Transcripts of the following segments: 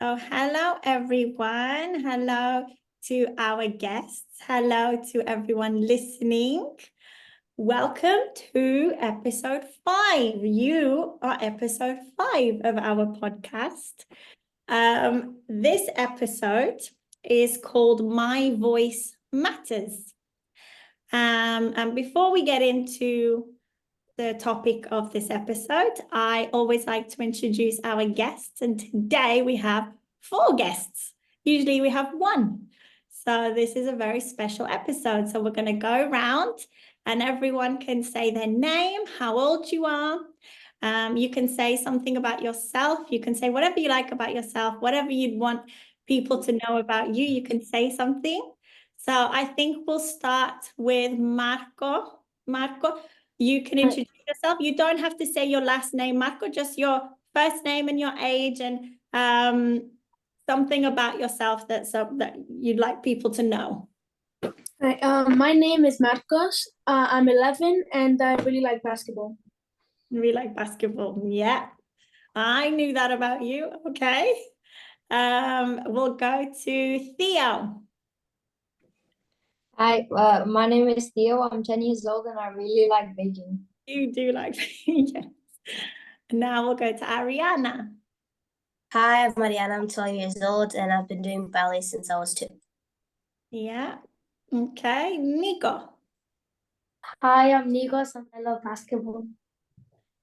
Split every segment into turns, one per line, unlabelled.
Oh, hello, everyone. Hello to our guests. Hello to everyone listening. Welcome to episode 5. You are episode 5 of our podcast. This episode is called My Voice Matters. And before we get into the topic of this episode, I always like to introduce our guests. And today we have 4 guests. Usually we have 1. So this is a very special episode. So we're going to go around and everyone can say their name, how old you are. You can say something about yourself. You can say whatever you like about yourself, whatever you'd want people to know about you. You can say something. So I think we'll start with Marco. Marco, you can introduce yourself. You don't have to say your last name, Marco, just your first name and your age and something about yourself that you'd like people to know.
Hi, my name is Markos. I'm 11 and I really like basketball.
We like basketball. Yeah, I knew that about you. Okay. We'll go to Theo.
Hi, my name is Theo. I'm 10 years old and I really like baking.
You do like yes. Now we'll go to Ariana.
Hi, I'm Mariana. I'm 12 years old and I've been doing ballet since I was 2.
Yeah. Okay. Nico.
Hi, I'm Nikos and I love basketball.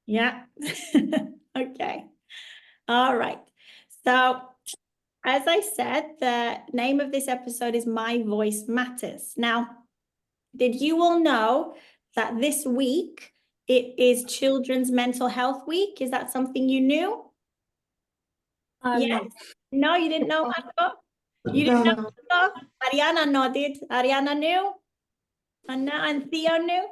Yeah. Okay. All right. So, as I said, the name of this episode is My Voice Matters. Now, did you all know that this week it is Children's Mental Health Week? Is that something you knew? Yes. No, you didn't know, Marco? You didn't know, Marco? Ariana nodded. Ariana knew. And Theo knew.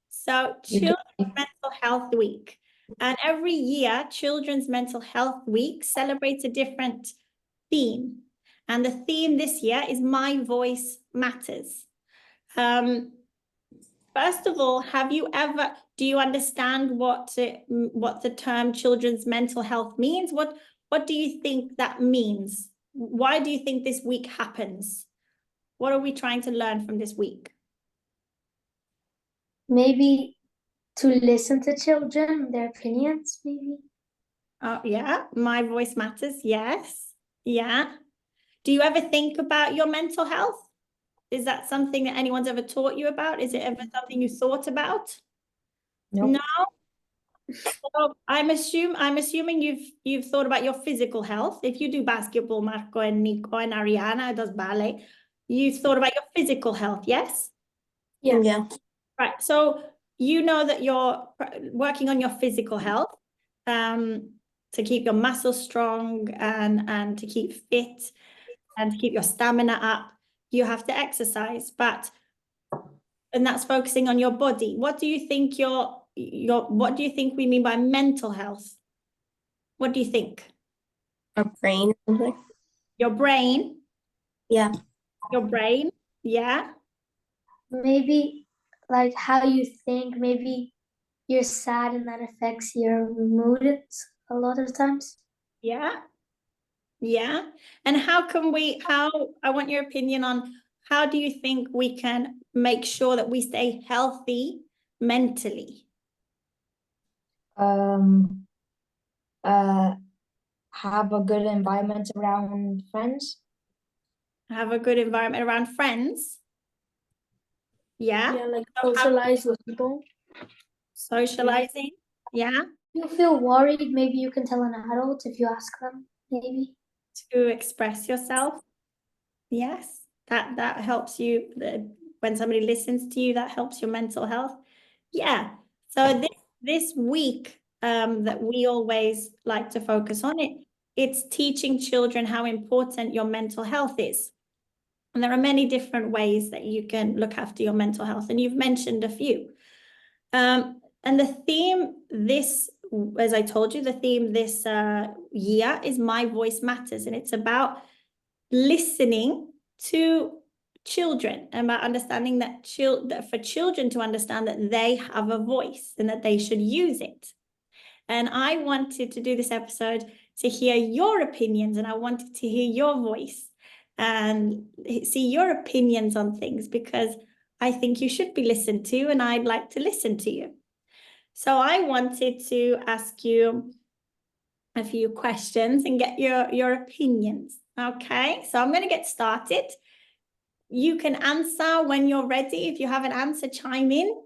So, Children's Mental Health Week. And every year, Children's Mental Health Week celebrates a different theme. And the theme this year is My Voice Matters. First of all, do you understand what the term children's mental health means? What do you think that means? Why do you think this week happens? What are we trying to learn from this week?
Maybe to listen to children, their opinions, maybe.
Oh, yeah, my voice matters. Yes. Yeah. Do you ever think about your mental health? Is that something that anyone's ever taught you about? Is it ever something you thought about?
Nope.
No. So I'm assuming you've thought about your physical health. If you do basketball, Marco and Nico and Ariana does ballet, you've thought about your physical health, yes?
Yeah.
Right. So you know that you're working on your physical health to keep your muscles strong and to keep fit and to keep your stamina up. You have to exercise, and that's focusing on your body. What do you think what do you think we mean by mental health? What do you think?
Our brain or something.
Your brain?
Yeah.
Your brain? Yeah.
Maybe like how you think, maybe you're sad and that affects your mood a lot of times.
Yeah. Yeah. And I want your opinion on how do you think we can make sure that we stay healthy mentally?
Have a good environment around friends.
Have a good environment around friends? Yeah.
Yeah, like socialize with people.
Socializing? Yeah.
You feel worried, maybe you can tell an adult if you ask them, maybe.
To express yourself? Yes. That helps you when somebody listens to you, that helps your mental health. Yeah. So this week that we always like to focus on it's teaching children how important your mental health is. And there are many different ways that you can look after your mental health, and you've mentioned a few. And the theme as I told you, the theme this year is My Voice Matters, and it's about listening to children, about understanding that for children to understand that they have a voice and that they should use it. And I wanted to do this episode to hear your opinions, and I wanted to hear your voice and see your opinions on things, because I think you should be listened to and I'd like to listen to you. So I wanted to ask you a few questions and get your opinions. Okay, so I'm going to get started. You can answer when you're ready. If you have an answer, chime in.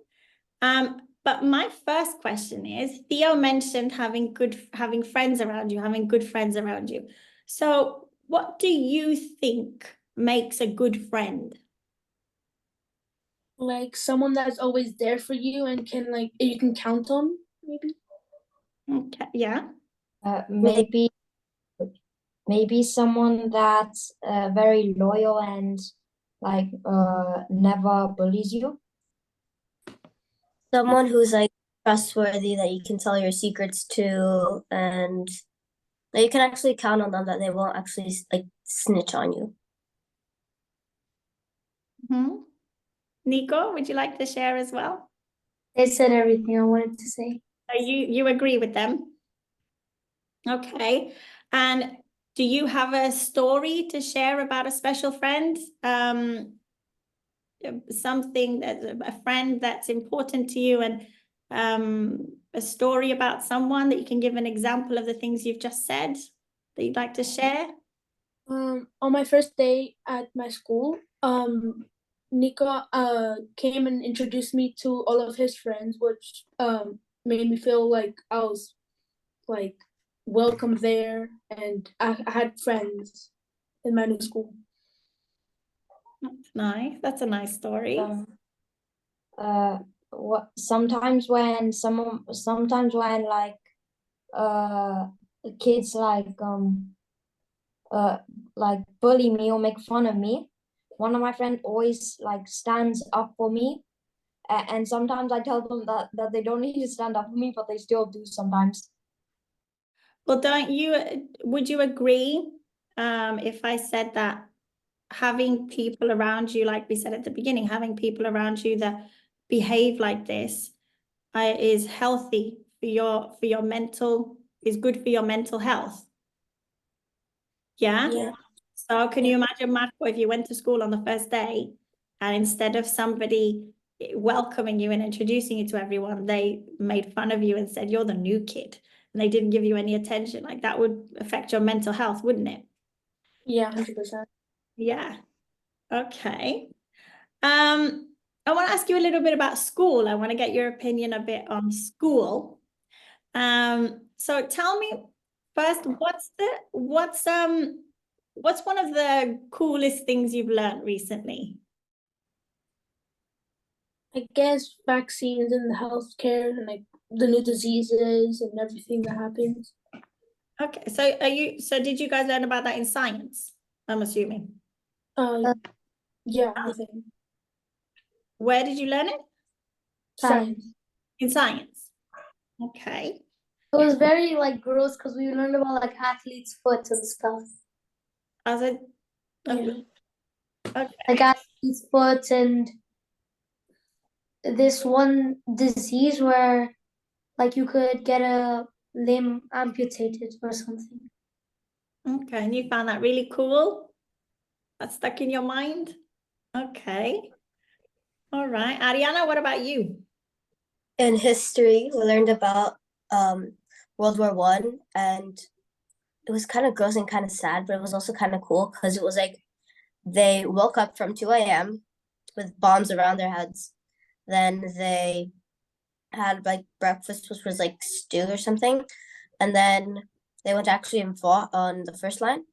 But my first question is, Theo mentioned having friends around you, having good friends around you. So what do you think makes a good friend?
Like someone that's always there for you and can like you can count on, maybe.
Okay, yeah.
Maybe someone that's very loyal and like never bullies you.
Someone who's like trustworthy that you can tell your secrets to, and that you can actually count on them, that they won't actually like snitch on you.
Nico, would you like to share as well?
They said everything I wanted to say.
So you agree with them? Okay. And do you have a story to share about a special friend? Something that a friend that's important to you, and a story about someone that you can give an example of the things you've just said that you'd like to share?
On my first day at my school, Nico came and introduced me to all of his friends, which made me feel like I was like welcome there, and I had friends in my new school.
That's nice. That's a nice story.
Sometimes when like kids like bully me or make fun of me, one of my friends always like stands up for me, and sometimes I tell them that they don't need to stand up for me, but they still do sometimes.
Well, would you agree if I said that having people around you, like we said at the beginning, having people around you that behave like this is healthy for your mental, is good for your mental health? Yeah?
Yeah.
So can you imagine, Marco, if you went to school on the first day and instead of somebody welcoming you and introducing you to everyone, they made fun of you and said you're the new kid, and they didn't give you any attention? Like, that would affect your mental health, wouldn't it?
Yeah, 100%.
Yeah. Okay. I want to ask you a little bit about school. I want to get your opinion a bit on school. So tell me first, what's one of the coolest things you've learned recently?
I guess vaccines and the healthcare and like the new diseases and everything that happens.
Okay, so did you guys learn about that in science? I'm assuming.
Yeah, I think.
Where did you learn it?
Science.
In science. Okay.
It was very like gross because we learned about like athlete's foot and stuff.
As a
Yeah.
okay.
Like athlete's foot and this one disease where like you could get a limb amputated or something.
Okay, and you found that really cool? That stuck in your mind? Okay. All right. Ariana, what about you?
In history, we learned about World War I, and it was kind of gross and kind of sad, but it was also kind of cool because it was like they woke up from 2 a.m. with bombs around their heads. Then they had like breakfast, which was like stew or something. And then they went actually and fought on the first line.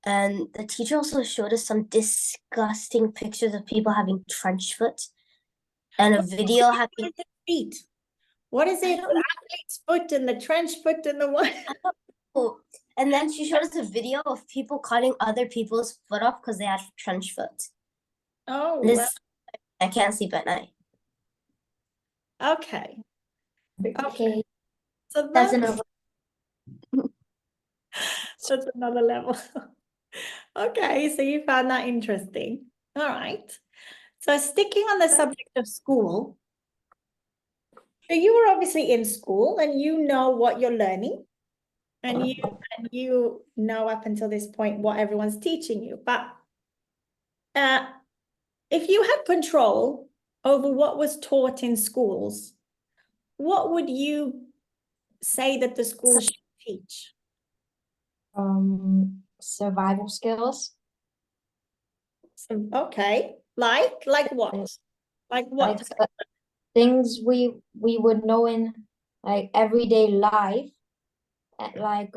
And the teacher also showed us some disgusting pictures of people having trench foot, and a video having
feet. What is it? Athlete's foot and the trench foot and the what?
Oh, and then she showed us a video of people cutting other people's foot off because they had trench foot.
Oh,
This, I can't sleep at night.
okay.
Okay,
So
that's another.
that's another level. Okay, so you found that interesting. All right. So sticking on the subject of school, so you were obviously in school and you know what you're learning. And you know up until this point what everyone's teaching you. But if you had control over what was taught in schools, what would you say that the schools should teach?
Survival skills.
So, okay, like what? Like what?
Like things we would know in like everyday life. Like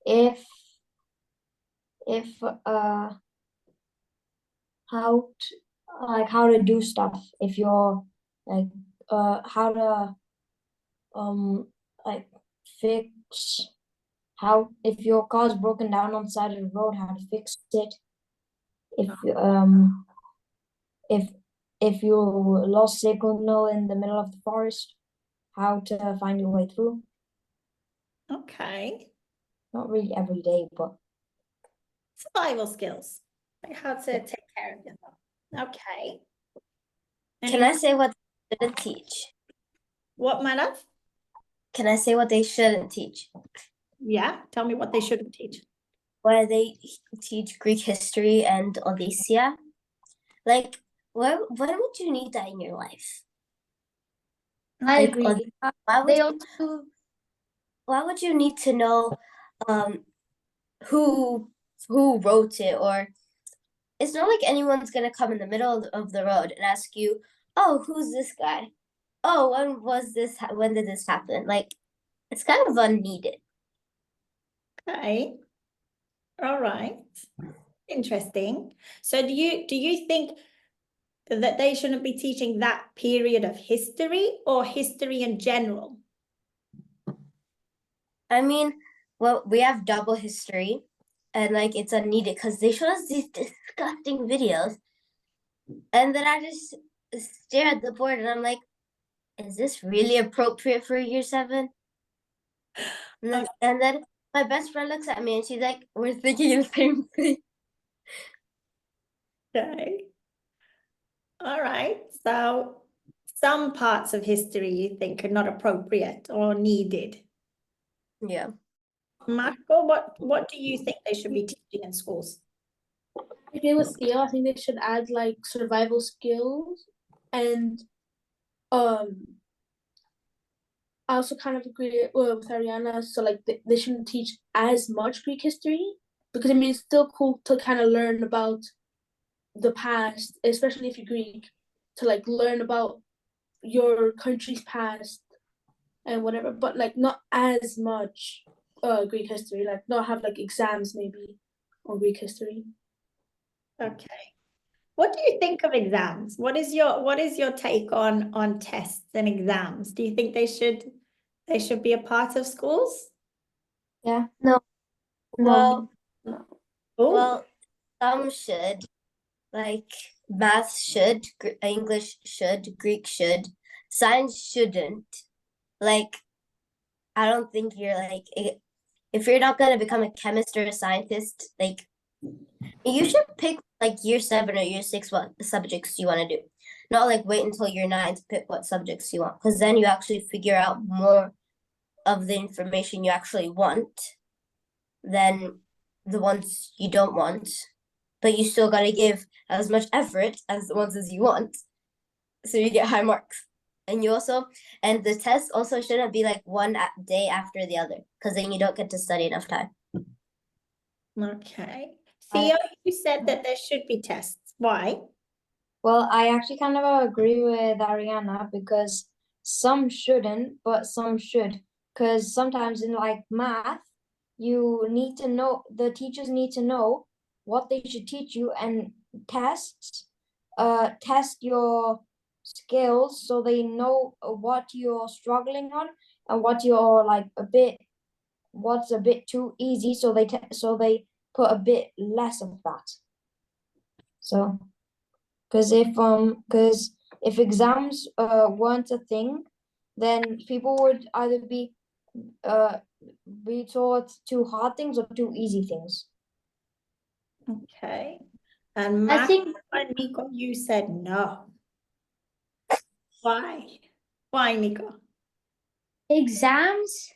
if how to, how to do stuff if you're like how to like fix how if your car's broken down on the side of the road, how to fix it. If if you lost signal in the middle of the forest, how to find your way through.
Okay.
Not really every day, but
Survival skills, like how to take care of yourself. Okay.
Can I say what they shouldn't teach?
What, my love?
Can I say what they shouldn't teach?
Yeah, tell me what they shouldn't teach.
Where they teach Greek history and Odyssea. Like, when would you need that in your life?
I
Like,
agree.
Why would you need to know who wrote it? Or it's not like anyone's gonna come in the middle of the road and ask you, oh, who's this guy? Oh, when did this happen? Like, it's kind of unneeded.
Okay. All right. Interesting. So do you think that they shouldn't be teaching that period of history or history in general?
I mean, well, we have double history, and like it's unneeded because they show us these disgusting videos, and then I just stare at the board and I'm like, is this really appropriate for year 7? And then my best friend looks at me and she's like, we're thinking the same thing.
Okay. All right. So some parts of history you think are not appropriate or needed.
Yeah.
Marco, what do you think they should be teaching in schools?
I agree with Theo. I think they should add like survival skills, and I also kind of agree with Ariana. So like they shouldn't teach as much Greek history, because I mean it's still cool to kind of learn about the past, especially if you're Greek, to like learn about your country's past and whatever, but like not as much Greek history, like not have like exams maybe on Greek history.
Okay. What do you think of exams? What is your take on tests and exams? Do you think they should be a part of schools?
yeah.
Well,
Oh,
well, some should, like math should, English should, Greek should, science shouldn't. Like, I don't think you're like, if you're not gonna become a chemist or a scientist, like you should pick like year 7 or year 6 what subjects you want to do. Not like wait until year 9 to pick what subjects you want, because then you actually figure out more of the information you actually want than the ones you don't want. But you still gotta give as much effort as the ones as you want, so you get high marks. And the test also shouldn't be like one day after the other, because then you don't get to study enough time.
okay. Theo, you said that there should be tests. Why?
Well, I actually kind of agree with Ariana because some shouldn't, but some should. Because sometimes in like math, you need to know, the teachers need to know what they should teach you, and test your skills so they know what you're struggling on and what you're like what's a bit too easy, so they put a bit less of that. So because if exams weren't a thing, then people would either be taught too hard things or too easy things.
Okay. And
I think
and Nico, you said no. Why? Why, Nico?
exams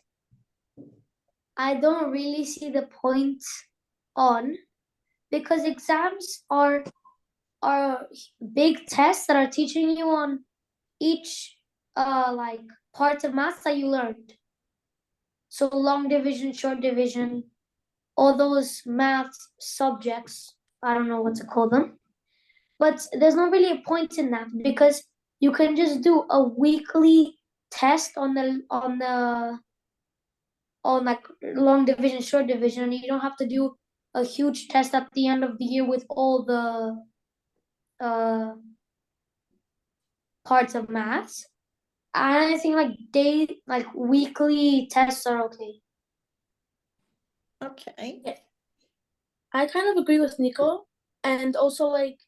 I don't really see the point on, because exams are big tests that are teaching you on each like parts of math that you learned. So long division, short division, all those math subjects. I don't know what to call them. But there's not really a point in that, because you can just do a weekly test on like long division, short division, and you don't have to do a huge test at the end of the year with all the parts of maths. And I think like weekly tests are okay.
Okay.
I kind of agree with Nico, and also like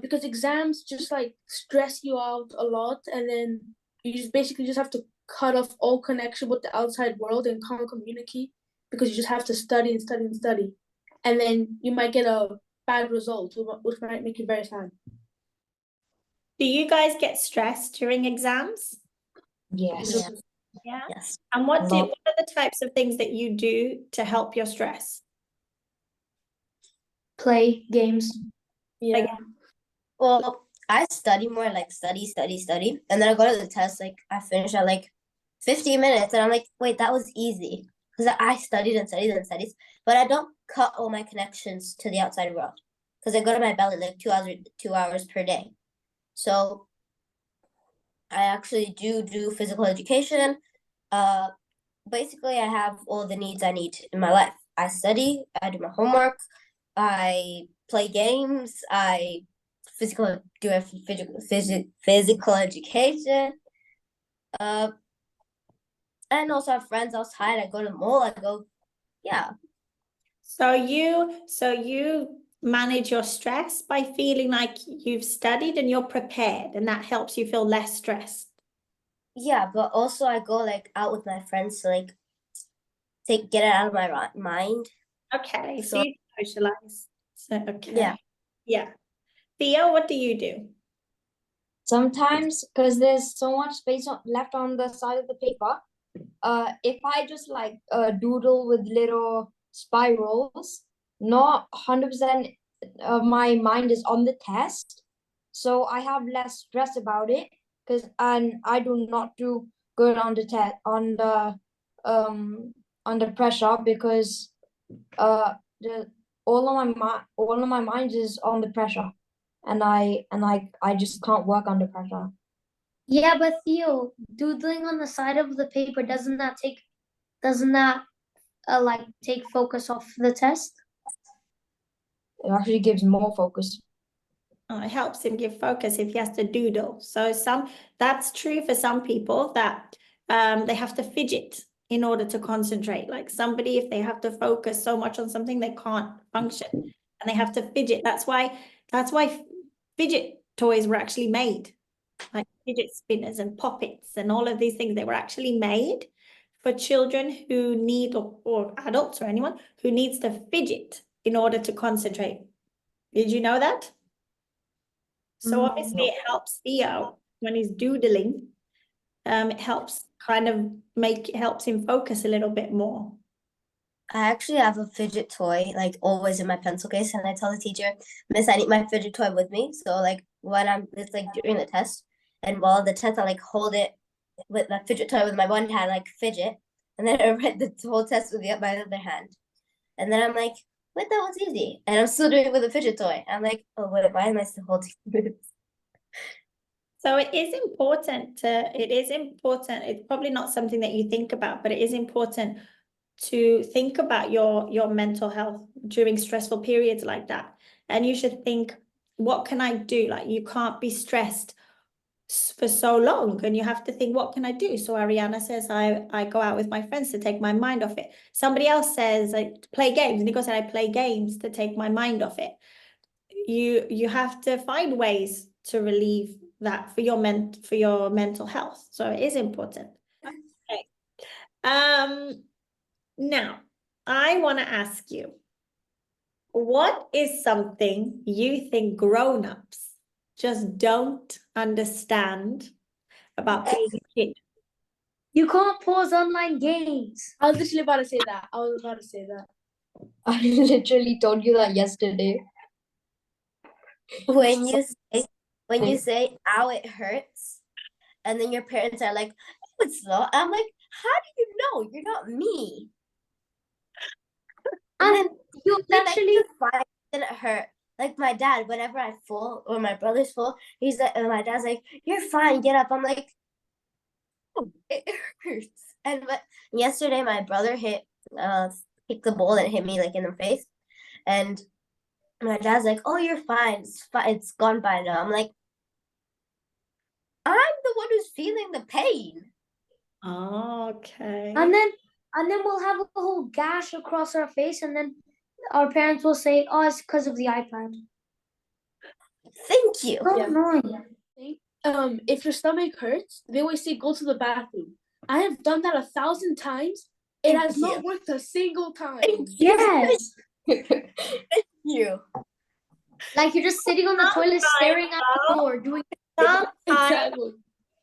because exams just like stress you out a lot, and then you just basically just have to cut off all connection with the outside world and can't communicate, because you just have to study and study and study, and then you might get a bad result, which might make you very sad.
Do you guys get stressed during exams?
Yes.
Yeah.
Yeah.
Yes.
And what
Lot.
are the types of things that you do to help your stress?
Play games.
Yeah.
Well, I study more, like study, and then I go to the test. Like I finish at like 15 minutes, and I'm like, wait, that was easy, because I studied and studied and studied, but I don't cut all my connections to the outside world, because I go to my belly like 2 hours per day. So I actually do physical education. Basically, I have all the needs I need in my life. I study, I do my homework, I play games, I physical education. And also have friends outside. I go to the mall. Yeah.
So you manage your stress by feeling like you've studied and you're prepared, and that helps you feel less stressed.
Yeah, but also I go like out with my friends to like get it out of my mind.
Okay, so
So
you socialize. So okay.
yeah.
Yeah. Theo, what do you do?
Sometimes, because there's so much space left on the side of the paper, if I just like doodle with little spirals, not 100% of my mind is on the test, so I have less stress about it, because and I do not do good on the test under pressure, because the all of my mind is on the pressure, and I just can't work under pressure.
Yeah, but Theo, doodling on the side of the paper, doesn't that like take focus off the test?
It actually gives more focus.
It helps him give focus if he has to doodle. So that's true for some people, that they have to fidget in order to concentrate. Like somebody, if they have to focus so much on something, they can't function, and they have to fidget. That's why fidget toys were actually made, like fidget spinners and poppets and all of these things. They were actually made for children who need, or adults or anyone who needs to fidget in order to concentrate. Did you know that? So obviously it helps Theo when he's doodling. It helps kind of helps him focus a little bit more.
I actually have a fidget toy like always in my pencil case, and I tell the teacher, Miss, I need my fidget toy with me. So like when it's like during the test, and while the test I like hold it with my fidget toy with my one hand, like fidget, and then I read the whole test with my other hand. And then I'm like, wait, that was easy. And I'm still doing it with a fidget toy. I'm like, oh wait, why am I still holding this?
So it is important. It's probably not something that you think about, but it is important to think about your mental health during stressful periods like that. And you should think, what can I do? Like you can't be stressed for so long, and you have to think, what can I do? So Ariana says, I go out with my friends to take my mind off it. Somebody else says, I play games. Nico said, I play games to take my mind off it. You have to find ways to relieve that for your mental health. So it is important. Okay. Now I want to ask you, what is something you think grown-ups just don't understand about being a kid?
You can't pause online games.
I was literally about to say that.
I literally told you that yesterday.
When you say ow, it hurts, and then your parents are like, no, it's not. I'm like, how do you know? You're not me. And then
You
they're
literally
like, "You're fine, it didn't hurt." Like my dad, whenever I fall or my brother's fall, he's like, and my dad's like, "You're fine, get up." I'm like, oh, it hurts. And but yesterday my brother kicked the ball and hit me like in the face, and my dad's like, "Oh, you're fine. It's fine. It's gone by now." I'm like, I'm the one who's feeling the pain.
Okay.
and then we'll have a whole gash across our face, and then our parents will say, "Oh, it's because of the iPad."
Thank you.
So
Yeah.
annoying.
If your stomach hurts, they always say go to the bathroom. I have done that 1,000 times. It
Thank
has not
you.
worked a single time.
Thank you.
Yes.
Thank you.
Like you're just sitting on the toilet staring at the door doing
Sometimes
Exactly.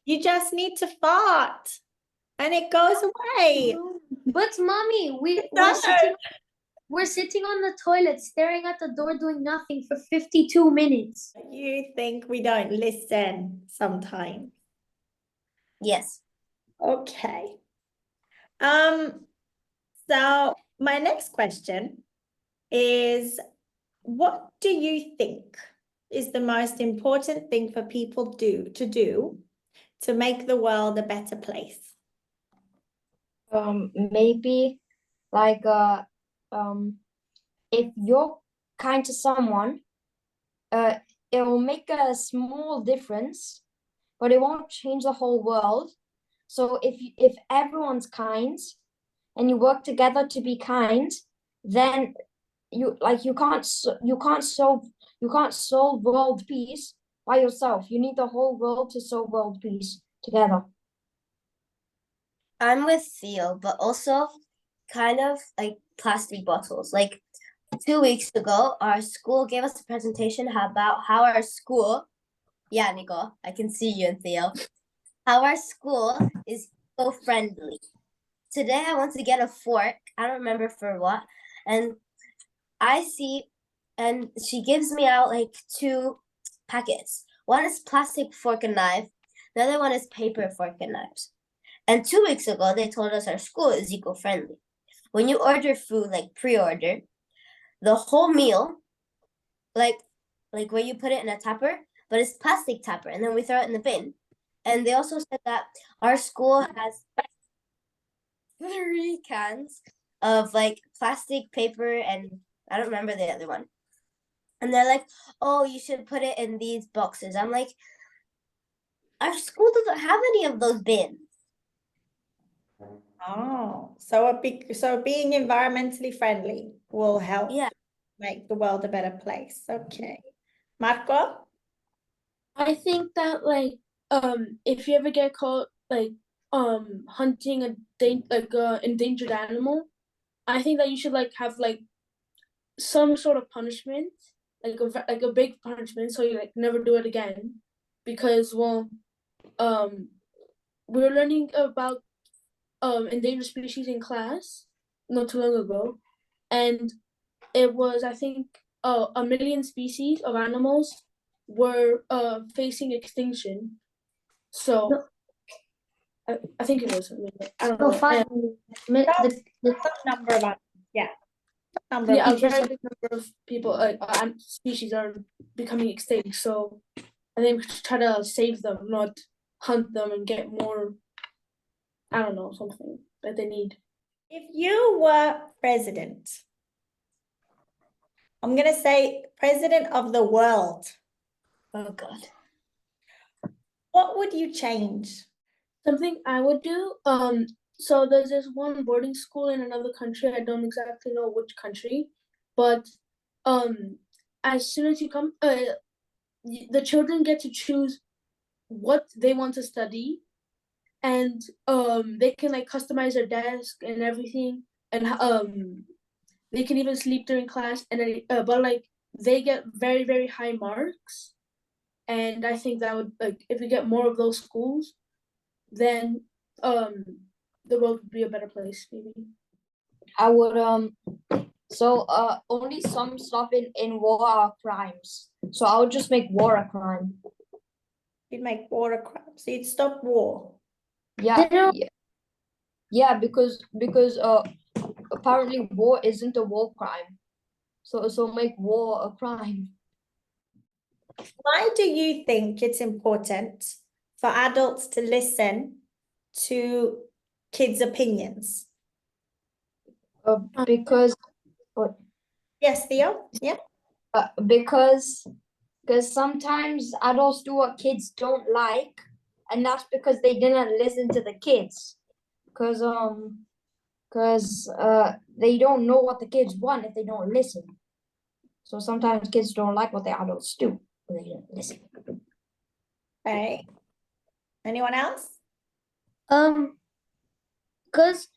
you just need to fart and it goes away.
But mommy, we're sitting on the toilet staring at the door doing nothing for 52 minutes.
You think we don't listen sometimes.
Yes.
Okay. So my next question is, what do you think is the most important thing for people to do to make the world a better place?
Maybe like if you're kind to someone, it will make a small difference, but it won't change the whole world. So if everyone's kind and you work together to be kind, then you can't solve world peace by yourself. You need the whole world to solve world peace together.
I'm with Theo, but also kind of like plastic bottles. Like 2 weeks ago, our school gave us a presentation about how our school, yeah, Nico, I can see you and Theo, how our school is eco-friendly. Today I want to get a fork. I don't remember for what. And and she gives me out like 2 packets. One is plastic fork and knife. The other one is paper fork and knives. And 2 weeks ago, they told us our school is eco-friendly. When you order food, like pre-order, the whole meal, like where you put it in a tupper, but it's plastic tupper, and then we throw it in the bin. And they also said that our school has 3 cans of like plastic, paper, and I don't remember the other one. And they're like, "Oh, you should put it in these boxes." I'm like, our school doesn't have any of those bins.
Oh, so being environmentally friendly will help
Yeah.
make the world a better place. Okay. Marco?
I think that if you ever get caught hunting a endangered animal, I think that you should have some sort of punishment, like a big punishment, so you never do it again. Because we were learning about endangered species in class not too long ago, and it was, I think, 1 million species of animals were facing extinction. So I think it was 1 million. I don't
No,
know.
5
Some number of animals. Yeah. Number of
Yeah, a
people.
very big number of people, species are becoming extinct. So I think we should try to save them, not hunt them and get more. I don't know, something that they need.
If you were president, I'm going to say president of the world,
Oh God.
what would you change?
Something I would do. So there's this one boarding school in another country. I don't exactly know which country, but as soon as you come, the children get to choose what they want to study, and they can customize their desk and everything, and they can even sleep during class, and then but they get very, very high marks, and I think that would if we get more of those schools, then the world would be a better place, maybe.
I would only some stuff in war are crimes. So I would just make war a crime.
You'd make war a crime. So you'd stop war.
Yeah,
You know-
yeah, because apparently war isn't a war crime. So make war a crime.
Why do you think it's important for adults to listen to kids' opinions?
Because
Yes, Theo? Yeah.
because sometimes adults do what kids don't like, and that's because they didn't listen to the kids. Because they don't know what the kids want if they don't listen. So sometimes kids don't like what the adults do, but they don't listen.
Okay. Anyone else?
Because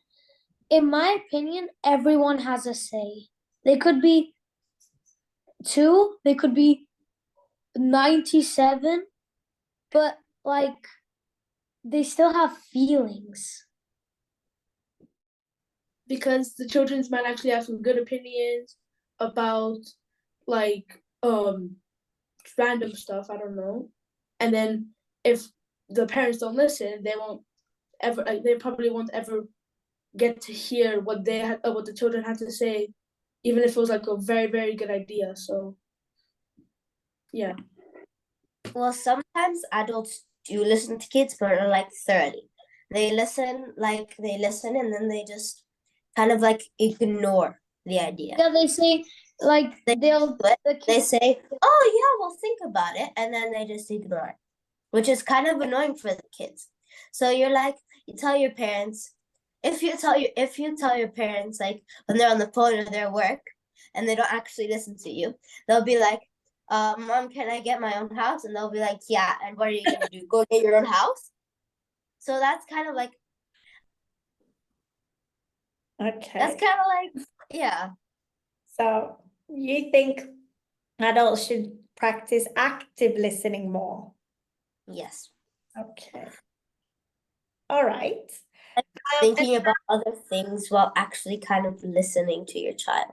in my opinion, everyone has a say. They could be 2, they could be 97, but like they still have feelings.
Because the children's might actually have some good opinions about like random stuff, I don't know. And then if the parents don't listen, they won't ever they probably won't ever get to hear what they had what the children had to say, even if it was like a very, very good idea. So yeah.
Well, sometimes adults do listen to kids, but are like thoroughly. They listen, and then they just kind of like ignore the idea.
Yeah, they say like they'll
They say, "Oh yeah, we'll think about it," and then they just ignore it, which is kind of annoying for the kids. So you tell your parents, if you tell your parents like when they're on the phone or their work, and they don't actually listen to you, they'll be like, "Mom, can I get my own house?" And they'll be like, "Yeah." And what are you gonna do? Go get your own house? So that's kind of like
Okay.
yeah.
So you think adults should practice active listening more?
Yes.
Okay. All right.
Thinking about other things while actually kind of listening to your child.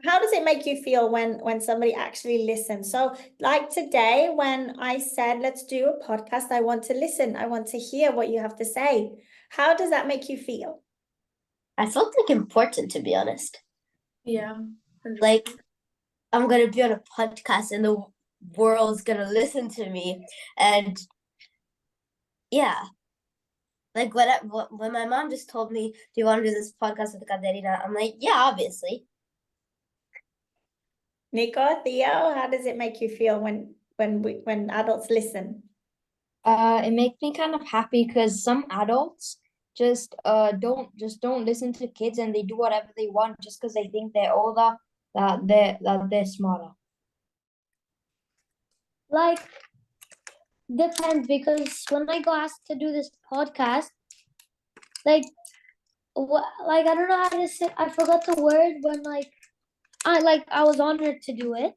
How does it make you feel when somebody actually listens? So like today, when I said, let's do a podcast, I want to listen. I want to hear what you have to say. How does that make you feel?
I felt like important, to be honest.
Yeah. 100%.
Like I'm gonna be on a podcast and the world's gonna listen to me, and yeah. Like when my mom just told me, "Do you want to do this podcast with Katerina?" I'm like, "Yeah, obviously."
Nico, Theo, how does it make you feel when adults listen?
It makes me kind of happy because some adults don't listen to kids, and they do whatever they want just because they think they're older, that they're smarter.
like depends, because when I got asked to do this podcast, like I don't know how to say, I forgot the word, when I was honored to do it.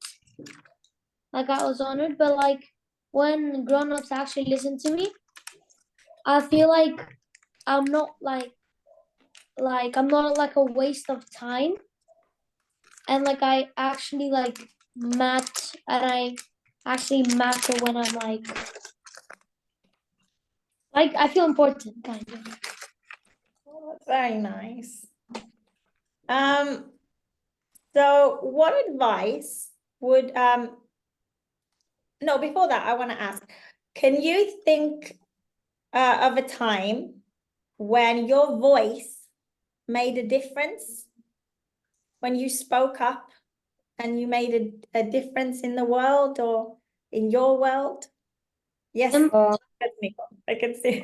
Like I was honored, but like when grown-ups actually listen to me, I feel like I'm not I'm not like a waste of time, and like I actually matter when I'm like I feel important, kind of.
Oh, that's very nice. So what advice would no, before that, I want to ask, can you think of a time when your voice made a difference? When you spoke up and you made a difference in the world or in your world? Yes, I can see.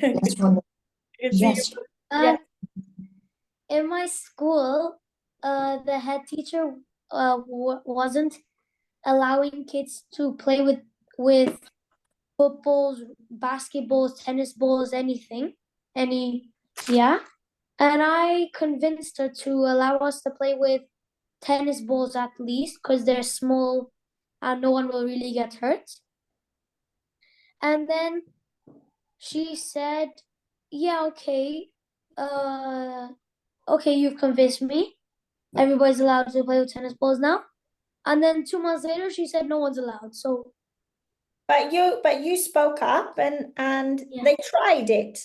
Yes.
Yeah.
In my school, the head teacher wasn't allowing kids to play with footballs, basketballs, tennis balls, anything. And I convinced her to allow us to play with tennis balls at least, because they're small and no one will really get hurt. And then she said, yeah, okay, okay, you've convinced me. Everybody's allowed to play with tennis balls now. And then 2 months later, she said no one's allowed. So
But you spoke up and
Yeah.
they tried it.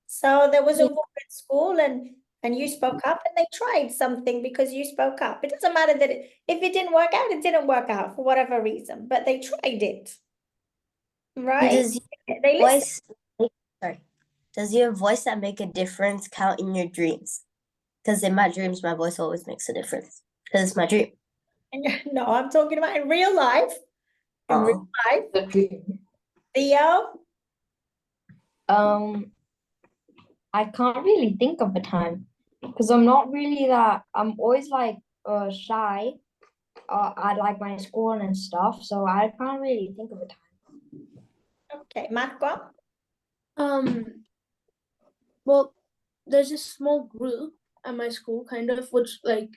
So there was a
Yeah.
rule at school and you spoke up and they tried something because you spoke up. It doesn't matter that if it didn't work out, it didn't work out for whatever reason, but they tried it. Right?
Does
They listened.
does your voice that make a difference count in your dreams? Because in my dreams, my voice always makes a difference. Because it's my dream.
No, I'm talking about in real life. In real life.
The dream.
Theo?
I can't really think of a time because I'm not really that. I'm always like shy. At like my school and stuff, so I can't really think of a time.
Okay, Marco?
Well, there's this small group at my school, kind of, which like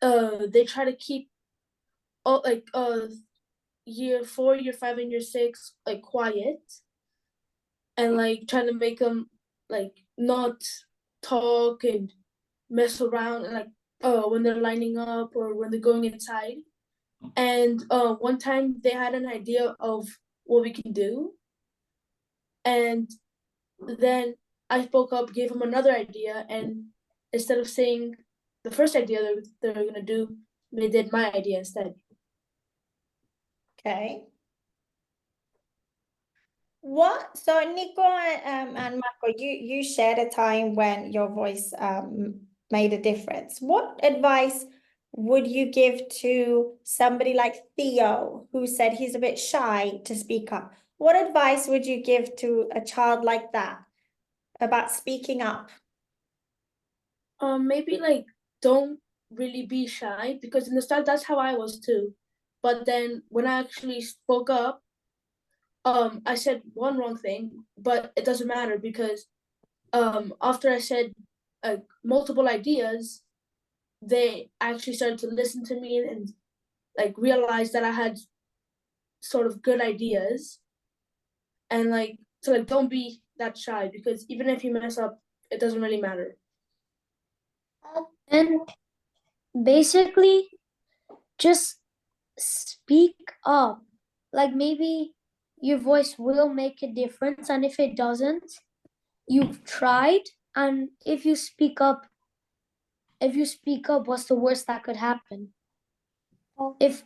they try to keep like year 4, year 5, and year 6 like quiet, and like trying to make them like not talk and mess around, and like when they're lining up or when they're going inside. And one time they had an idea of what we can do, and then I spoke up, gave them another idea, and instead of saying the first idea they were gonna do, they did my idea instead.
Okay. So Nico and Marco, you shared a time when your voice made a difference. What advice would you give to somebody like Theo, who said he's a bit shy to speak up? What advice would you give to a child like that about speaking up?
Maybe like don't really be shy, because in the start that's how I was too. But then when I actually spoke up, I said one wrong thing, but it doesn't matter because after I said multiple ideas, they actually started to listen to me and like realized that I had sort of good ideas, and like so like don't be that shy, because even if you mess up, it doesn't really matter.
And basically, just speak up. Like maybe your voice will make a difference, and if it doesn't, you've tried. And if you speak up, what's the worst that could happen? If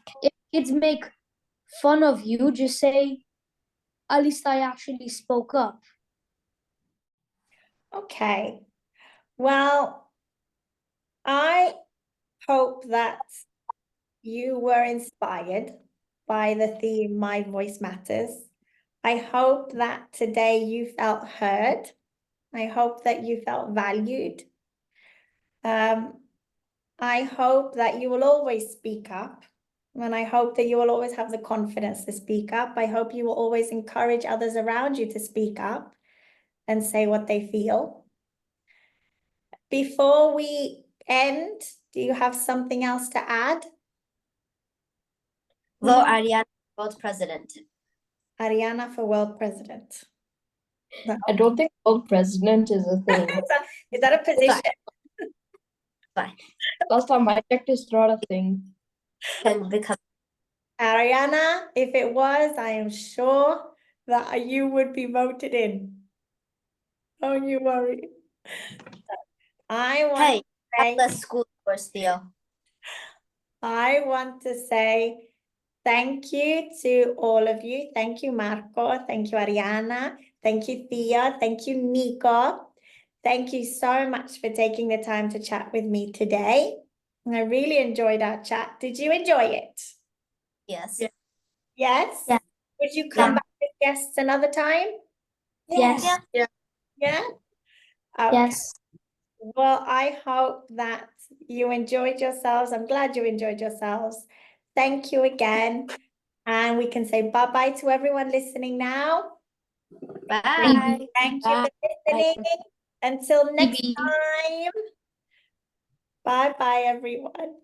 kids make fun of you, just say, at least I actually spoke up.
Okay. Well, I hope that you were inspired by the theme My Voice Matters. I hope that today you felt heard. I hope that you felt valued. I hope that you will always speak up. And I hope that you will always have the confidence to speak up. I hope you will always encourage others around you to speak up and say what they feel. Before we end, do you have something else to add?
Vote Ariana for world president.
Ariana for world president. No.
I don't think world president is a thing.
Is that a position?
Fine.
Last time I checked, it's not a thing.
And become
Ariana, if it was, I am sure that you would be voted in. Don't you worry. I want
hey, less school course, Theo.
I want to say thank you to all of you. Thank you, Marco. Thank you, Ariana. Thank you, Theo. Thank you, Nico. Thank you so much for taking the time to chat with me today. I really enjoyed our chat. Did you enjoy it?
Yes.
Yes?
Yeah.
Would you come back as guests another time?
Yes.
Yeah.
Yeah? Okay.
Yes.
Well, I hope that you enjoyed yourselves. I'm glad you enjoyed yourselves. Thank you again. And we can say bye-bye to everyone listening now.
Bye.
Thank you for listening. Until next time. Bye-bye, everyone.